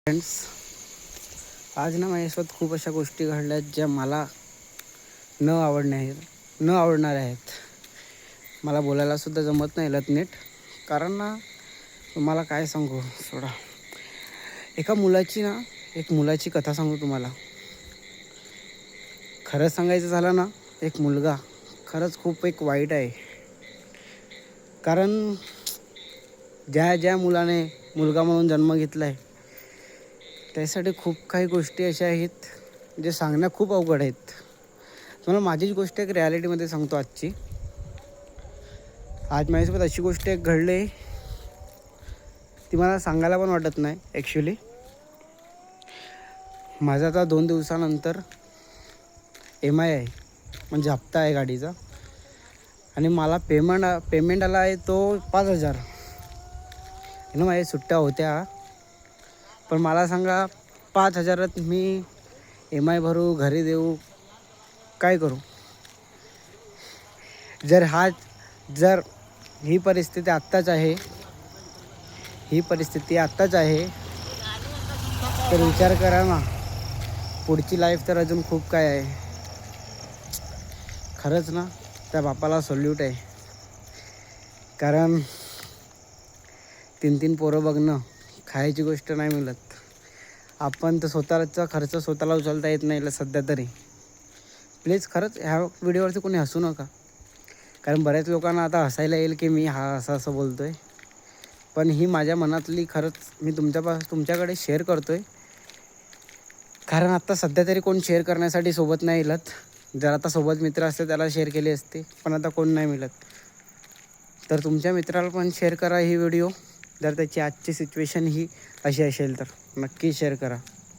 Friends, आज ना माझ्यासोबत खूप अशा गोष्टी घडल्यात ज्या मला न आवडणार आहेत. मला बोलायलासुद्धा जमत नाही नीट. कारण ना तुम्हाला काय सांगू, सोडा. एक मुलाची कथा सांगू तुम्हाला. खरं सांगायचं झालं ना, एक मुलगा खरंच खूप वाईट आहे. कारण ज्या मुलाने मुलगा म्हणून जन्म घेतला आहे, त्यासाठी खूप काही गोष्टी अशा आहेत जे सांगणं खूप अवघड आहेत. तुम्हाला माझीच गोष्ट एक रिॲलिटीमध्ये सांगतो आजची. आज माझ्यासोबत अशी गोष्ट एक घडली आहे, ती मला सांगायला पण वाटत नाही ॲक्च्युली. माझा आता 2 दिवसानंतर MI आहे, म्हणजे हप्ता आहे गाडीचा. आणि मला पेमेंट आला आहे तो 5,000. माझ्या सुट्ट्या होत्या, पण मला सांगा 5,000त मी MI भरू, घरी देऊ, काय करू? जर ही परिस्थिती आत्ताच आहे, तर विचार करा ना, पुढची लाईफ तर अजून खूप काय आहे. खरंच ना, त्या बापाला सल्यूट आहे. कारण 3-3 पोरं बघणं खायची गोष्ट नाही मिळत. आपण तर स्वतःचा खर्च स्वतःला उचलता येत नाही सध्या तरी. प्लीज खरंच ह्या व्हिडिओवरती कोणी हसू नका. कारण बऱ्याच लोकांना आता हसायला येईल की मी असं बोलतो आहे. पण ही माझ्या मनातली खरंच मी तुमच्याकडे शेअर करतो आहे. कारण आता सध्या तरी कोण शेअर करण्यासाठी सोबत नाही मिळत. जर आता सोबत मित्र असते त्याला शेअर केली असते, पण आता कोण नाही मिळत. तर तुमच्या मित्राला पण शेअर करा ही व्हिडिओ. जर त्याची आजची सिच्युएशन ही अशी असेल तर नक्की शेअर करा.